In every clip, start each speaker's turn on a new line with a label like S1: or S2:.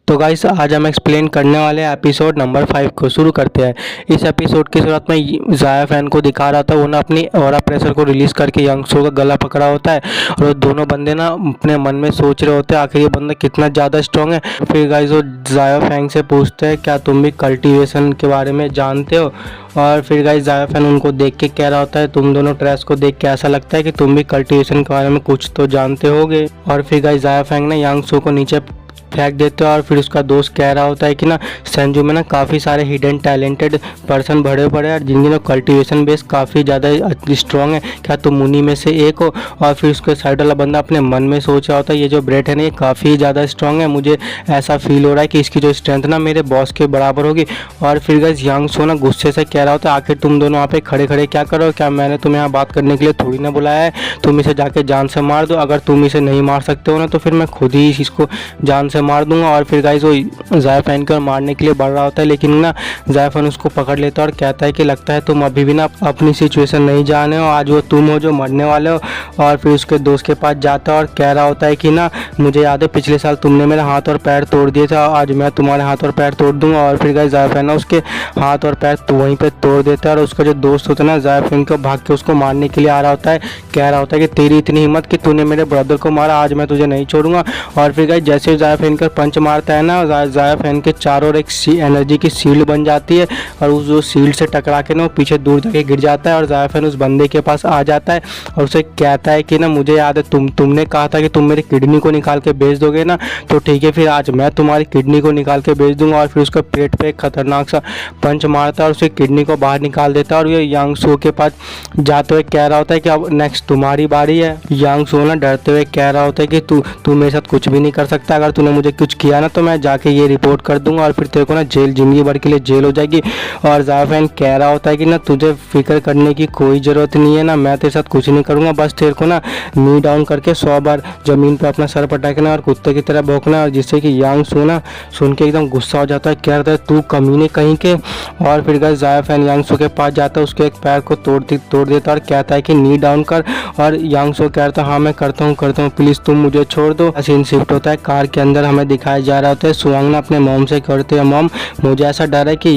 S1: तो गाइस आज हम एक्सप्लेन करने वाले हैं एपिसोड नंबर 5 को। शुरू करते हैं। इस एपिसोड की शुरुआत में जाया फैन को दिखा रहा था, वो ना अपनी ऑरा प्रेशर को रिलीज करके यांग सो का गला पकड़ा होता है और वो दोनों बंदे ना अपने मन में सोच रहे होते हैं आखिर ये बंदा कितना ज़्यादा स्ट्रॉन्ग है। फिर गाइस वो जाया फैन से पूछते हैं क्या तुम भी कल्टीवेशन के बारे में जानते हो, और फिर गाइस जाया फैन उनको देख के कह रहा होता है तुम दोनों ट्रेस को देख के ऐसा लगता है कि तुम भी कल्टीवेशन के बारे में कुछ तो जानते होगे। और फिर गाइस जाया फैन ने यांग सो को नीचे फेंक देते हैं और फिर उसका दोस्त कह रहा होता है कि ना सेंजू में ना काफ़ी सारे हिडन टैलेंटेड पर्सन भरे पड़े हैं जिनकी ना कल्टीवेशन बेस काफ़ी ज़्यादा स्ट्रॉन्ग है, क्या तुम उन्हीं में से एक हो। और फिर उसके साइड वाला बंदा अपने मन में सोच रहा होता है ये जो ब्रेट है ना ये काफ़ी ज़्यादा स्ट्रॉन्ग है, मुझे ऐसा फील हो रहा है कि इसकी जो स्ट्रेंथ ना मेरे बॉस के बराबर होगी। और फिर गाइस यांग सो ना गुस्से से कह रहा होता है आखिर तुम दोनों यहाँ पे खड़े खड़े क्या करो, क्या मैंने तुम्हें यहाँ बात करने के लिए थोड़ी ना बुलाया है, तुम इसे जाके जान से मार दो, अगर तुम इसे नहीं मार सकते हो ना तो फिर मैं खुद ही इसको जान से मार दूंगा। और फिर गाइस वो जाया फैन को मारने के लिए बढ़ रहा होता है, लेकिन ना जाया फैन उसको पकड़ लेता है और कहता है कि लगता है तुम अभी भी ना अपनी सिचुएशन नहीं जाने हो, आज वो तुम हो जो मरने वाले हो। और फिर उसके दोस्त के पास जाता है और कह रहा होता है कि ना मुझे याद है पिछले साल तुमने मेरा हाथ और पैर तोड़ दिए थे, आज मैं तुम्हारे हाथ और पैर तोड़ दूंगा। और फिर गाइस जाया फैन ना उसके हाथ और पैर तो वहीं पर तोड़ देता है और उसका जो दोस्त होता है ना जाया फैन को भाग के उसको मारने के लिए आ रहा होता है, कह रहा होता है कि तेरी इतनी हिम्मत कि तूने मेरे ब्रदर को मारा, आज मैं तुझे नहीं छोड़ूंगा। और फिर गाइस जैसे जाया फैन का पंच मारता है ना जाया फैन के चारों ओर एक एनर्जी की शील्ड बन जाती है और उस जो शील्ड से टकरा के ना वो पीछे दूर जाके गिर जाता है और जाया फैन उस बंदे के पास आ जाता है और उसे कहता है कि ना मुझे याद है तुमने कहा था कि तुम मेरी किडनी को निकाल के बेच दोगे ना, तो ठीक है फिर आज मैं तुम्हारी किडनी को निकाल के बेच दूंगा। और फिर उसका पेट पे एक खतरनाक सा पंच मारता है और उसकी किडनी को बाहर निकाल देता है और ये यांग सो के पास जाते हुए कह रहा होता है कि अब नेक्स्ट तुम्हारी बारी है। यांग सो ना डरते हुए कह रहा होता है कि तू मेरे साथ कुछ भी नहीं कर सकता, अगर तूने मुझे कुछ किया ना तो मैं जाके ये रिपोर्ट कर दूंगा और फिर तेरे को ना जेल जिंदगी भर के लिए जेल हो जाएगी। और जाया फैन कह रहा होता है कि ना तुझे फिक्र करने की कोई ज़रूरत नहीं है, ना मैं तेरे साथ कुछ नहीं करूँगा, बस तेरे को ना नी डाउन करके 100 बार ज़मीन पे अपना सर पटकना और कुत्ते की तरह भौंकना। और जिससे कि यांग सो ना सुन के एकदम गुस्सा हो जाता है, कह रहा है तू कमीने कहीं के। और फिर गाइस जाया फैन यांग सो के पास जाता है, उसके एक पैर को तोड़ देता है और कहता है कि नी डाउन कर। और यांग सो कहता है हाँ मैं करता हूँ प्लीज़ तुम मुझे छोड़ दो। सीन शिफ्ट होता है, कार के अंदर हमें दिखाया जा रहा होता है सुवांग ना अपने मॉम से करते हैं मॉम मुझे ऐसा डर है कि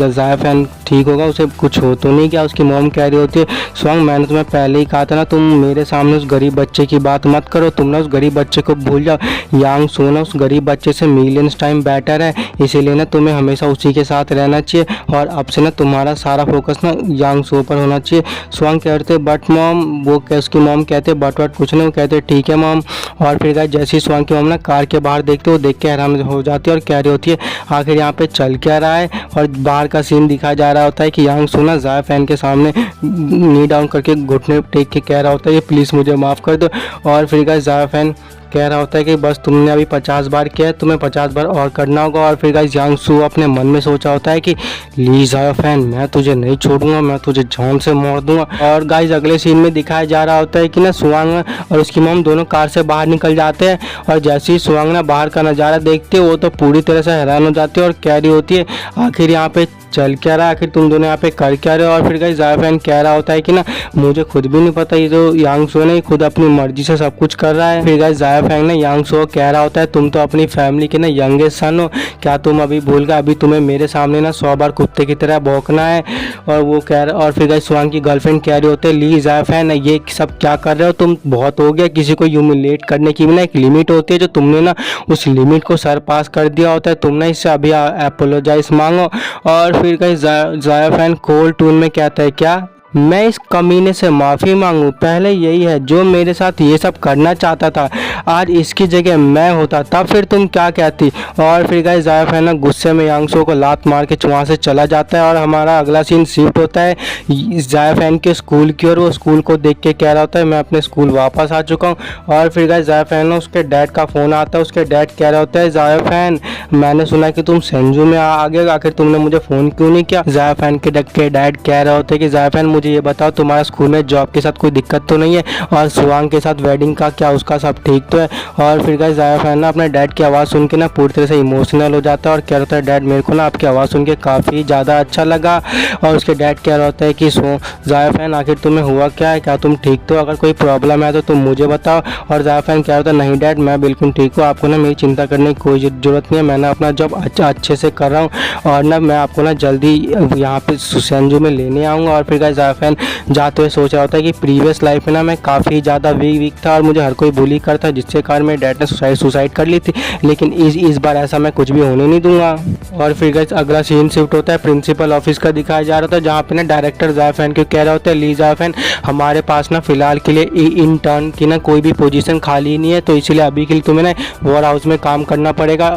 S1: जाया फैन ठीक होगा, उसे कुछ हो तो नहीं। क्या उसकी मॉम कह रही होती है सुवांग मैंने तुम्हें पहले ही कहा था ना तुम मेरे सामने उस गरीब बच्चे की बात मत करो, तुम ना उस गरीब बच्चे को भूल जाओ। यांग सो ना उस गरीब बच्चे से मिलियंस टाइम बेटर है, इसीलिए ना तुम्हें हमेशा उसी के साथ रहना चाहिए और अब से ना तुम्हारा सारा फोकस ना यांग सो पर होना चाहिए। सुवांग कहते बट मॉम, वो उसकी मॉम कहते बट कुछ नहीं, वो कहते ठीक है मॉम। और फिर गाइस जैसे ही सुवांग की मॉम ना कार के बाहर देखते वो देख के हैरान हो जाती है और कह रही होती है आखिर यहाँ पे चल क्या रहा है। और बाहर का सीन दिखाया जा रहा होता है कि यांग सो ना जाया फैन के सामने नी डाउन करके घुटने टेक के कह रहा होता है प्लीज़ मुझे माफ़ कर दो। और फिर गाइस जाया फैन कह रहा होता है कि बस तुमने अभी 50 बार किया है, तुम्हें 50 बार और करना होगा। और फिर गाइस यांग सो अपने मन में सोचा होता है कि ली जाया फैन मैं तुझे नहीं छोड़ूंगा, मैं तुझे जान से मार दूंगा। और गाइस अगले सीन में दिखाया जा रहा होता है कि ना सुवांग और उसकी मॉम दोनों कार से बाहर निकल जाते हैं और जैसे ही सुवांग ना बाहर का नज़ारा देखते वो तो पूरी तरह से हैरान हो जाती है और कह रही होती है आखिर यहाँ पे चल क्या रहा है, आखिर तुम दोनों यहाँ पे कर क्या रहे हो। और फिर गाइस जाया फैन कह रहा होता है कि ना मुझे खुद भी नहीं पता, ये जो यांग सो ने खुद अपनी मर्जी से सब कुछ कर रहा है। फिर गाइस जाया फैन ने यांग सो कह रहा होता है तुम तो अपनी फैमिली के ना यंगेस्ट सन हो, क्या तुम अभी भूल गए, अभी तुम्हें मेरे सामने ना 100 बार कुत्ते की तरह भौंकना है। और वो कह रहा और फिर गाइस सुवांग की गर्लफ्रेंड कह रही होते ली जाया फैन ये सब क्या कर रहे हो तुम, बहुत हो गया, किसी को ह्यूमिलेट करने की भी ना एक लिमिट होती है, जो तुमने ना उस लिमिट को सर पास कर दिया होता है, तुम ना इससे अभी अपोलोजाइज मांगो। और फिर गाइस जाया फैन कोल्ड टून में कहता है क्या मैं इस कमीने से माफ़ी मांगू, पहले यही है जो मेरे साथ ये सब करना चाहता था, आज इसकी जगह मैं होता तब फिर तुम क्या कहती। और फिर गाइस जाया फैन ना गुस्से में यांग सो को लात मार के वहाँ से चला जाता है और हमारा अगला सीन शिफ्ट होता है जाया फैन के स्कूल की और वो स्कूल को देख के कह रहा होता है मैं अपने स्कूल वापस आ चुका हूँ। और फिर गाइस जाया फैन ना उसके डैड का फ़ोन आता है, उसके डैड कह रहा होता है जाया फैन मैंने सुना कि तुम सेंजू में आ गए, आखिर तुमने मुझे फ़ोन क्यों नहीं किया। जाया फैन के डैड कह रहा होता है कि जाया फैन मुझे ये बताओ तुम्हारा स्कूल में जॉब के साथ कोई दिक्कत तो नहीं है, और सुवांग के साथ वेडिंग का क्या उसका सब ठीक तो है। और फिर गाइस जाया फैन ना अपने डैड की आवाज़ सुन के ना पूरी तरह से इमोशनल हो जाता है और कह रहा है डैड मेरे को ना आपकी आवाज़ सुन के काफ़ी ज़्यादा अच्छा लगा। और उसके डैड कह रहा होता है कि जाया फैन आखिर तुम्हें हुआ क्या है, क्या तुम ठीक तो, अगर कोई प्रॉब्लम है तो तुम मुझे बताओ। और जाया फैन कह रहा था नहीं डैड मैं बिल्कुल ठीक हूँ, आपको ना मेरी चिंता करने की कोई ज़रूरत नहीं है, मैं ना अपना जॉब अच्छे से कर रहा हूँ और ना मैं आपको ना जल्दी यहाँ पे सुसेंजू में लेने आऊँगा। और फिर गाइस जाया फैन जाते हुए सोच रहा होता है कि प्रीवियस लाइफ में ना मैं काफ़ी ज़्यादा वीक था और मुझे हर कोई बुली करता, जिसके कारण मेरे डैड ने सुसाइड कर ली थी, लेकिन इस बार ऐसा मैं कुछ भी होने नहीं दूंगा। और फिर गाइस अगला सीन शिफ्ट होता है प्रिंसिपल ऑफिस का दिखाया जा रहा था, जहाँ पे ना डायरेक्टर जाया फैन को कह रहा होता है ली जाया फैन हमारे पास ना फिलहाल के लिए इंटर्न की ना कोई भी पोजीशन खाली नहीं है, तो इसीलिए अभी के लिए तुम्हें ना वेयर हाउस में काम करना पड़ेगा।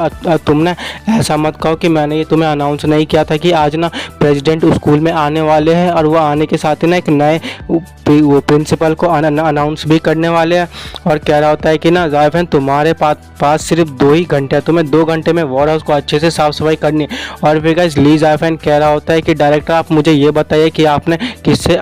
S1: तुम ना ऐसा मत कहो कि मैंने ये तुम्हें अनाउंस नहीं किया था कि आज ना प्रेसिडेंट स्कूल में आने वाले हैं और वो आने के साथ ही ना एक नए वो प्रिंसिपल को अनाउंस भी करने वाले हैं। और कह रहा होता है कि ना जाया फैन तुम्हारे पास सिर्फ 2 ही घंटे हैं, तुम्हें 2 घंटे में वेयर हाउस को अच्छे से साफ सफाई करनी है। और फिर गाइस ली जाया फैन कह रहा होता है कि डायरेक्टर आप मुझे ये बताइए कि आपने किससे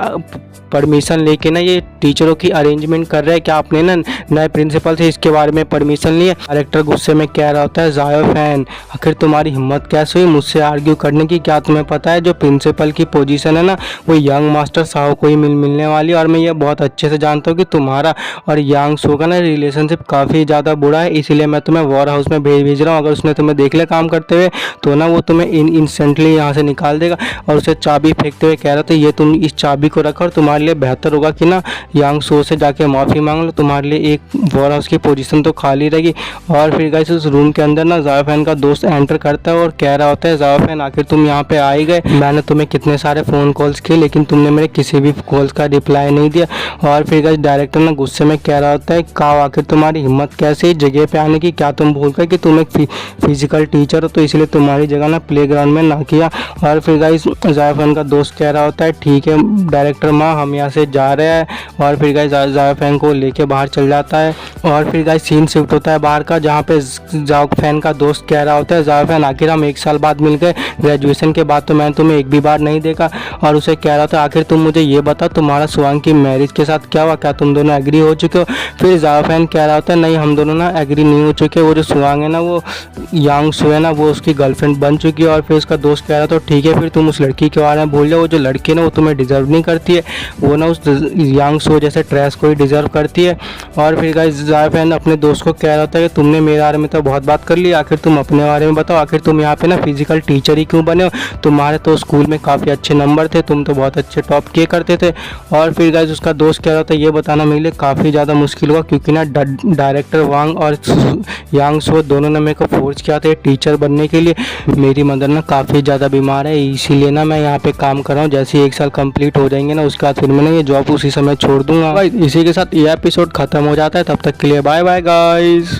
S1: परमिशन लेके ना ये टीचरों की अरेंजमेंट कर रहे हैं, क्या आपने ना नए प्रिंसिपल से इसके बारे में परमिशन ली है। डायरेक्टर गुस्से में कह रहा होता है जाया फैन आखिर तुम्हारी हिम्मत कैसे हुई मुझसे आर्ग्यू करने की, क्या तुम्हें पता है जो प्रिंसिपल की पोजीशन है ना वो यंग मास्टर साहू को ही मिलने वाली है, और मैं ये बहुत अच्छे से जानता हूँ कि तुम्हारा और यांग सो का ना रिलेशनशिप काफ़ी ज़्यादा बुरा है, इसीलिए मैं तुम्हें वेयर हाउस में भेज रहा हूँ। अगर उसने तुम्हें देख लिया काम करते हुए तो ना वो तुम्हें इंस्टेंटली यहाँ से निकाल देगा। और उसे चाबी फेंकते हुए कह रहा था ये तुम इस चाबी को रखो और तुम्हारे लिए बेहतर होगा कि ना यांग सो से जाके माफ़ी मांग लो, तुम्हारे लिए एक वेयर हाउस की पोजीशन तो खाली रहेगी। और फिर गाइस उस रूम के अंदर ना जाया फैन का दोस्त एंटर करता है और कह रहा होता है जाया फैन आखिर तुम यहाँ पे आ ही गए, मैंने तुम्हें कितने सारे फ़ोन कॉल्स किए लेकिन तुमने मेरे किसी भी कॉल्स का रिप्लाई नहीं दिया। और फिर गाइस डायरेक्टर ना गुस्से में कह रहा होता है काओ आखिर तुम्हारी हिम्मत कैसे इस जगह पे आने की, क्या तुम भूल गए कि तुम एक फिजिकल टीचर हो तो इसलिए तुम्हारी जगह ना प्लेग्राउंड में ना किया। और फिर गाइस जाया फैन का दोस्त कह रहा होता है ठीक है डायरेक्टर माँ हम यहाँ से जा रहे हैं। और फिर गाइस जाया फैन को लेके बाहर चल जाता है। और फिर गाइस सीन शिफ्ट होता है बाहर का, जहाँ पे जाया फैन का दोस्त कह रहा होता है जाया फैन आखिर हम 1 साल बाद मिल गए, ग्रेजुएशन के बाद तो मैंने तुम्हें एक भी बार नहीं देखा। और उसे कह रहा था आखिर तुम मुझे ये बता तुम्हारा सुवांग की मैरिज के साथ क्या हुआ, क्या तुम दोनों एग्री हो चुके हो। फिर जाया फैन कह रहा होता है नहीं हम दोनों ना एग्री नहीं हो चुके, वो जो सुवांग है ना वो यांग सो है ना वो उसकी गर्लफ्रेंड बन चुकी है। और फिर उसका दोस्त कह रहा था ठीक है फिर तुम उस लड़की के बारे में भूल जाओ, वो जो लड़की है ना वो तुम्हें डिजर्व नहीं करती है, वो ना उस यांग सो जैसे ट्रैश को ही डिजर्व करती है। और फिर गाइस जाया फैन अपने दोस्त को कह रहा था कि तुमने मेरे बारे में तो बहुत बात कर ली, आखिर तुम अपने बारे में बताओ, आखिर तुम यहाँ पे ना फिजिकल टीचर ही क्यों बने हो, तुम्हारे तो स्कूल में काफ़ी अच्छे नंबर थे, तुम तो बहुत अच्छे टॉप किए करते थे। और फिर गाइस उसका दोस्त कह रहा था ये बताना मेरे लिए काफ़ी ज़्यादा मुश्किल हुआ क्योंकि ना डायरेक्टर वांग और यांग सो दोनों ने मेरे को फोर्स किया था टीचर बनने के लिए, मेरी मदर ना काफ़ी ज़्यादा बीमार है इसीलिए ना मैं यहाँ पे काम कर रहा हूँ, जैसे 1 साल कंप्लीट हो जाएंगे ना उसके बाद फिर मैं ना ये जॉब उसी समय छोड़ दूंगा। भाई इसी के साथ ये एपिसोड खत्म हो जाता है, तब तक के लिए बाय बाय गाइस।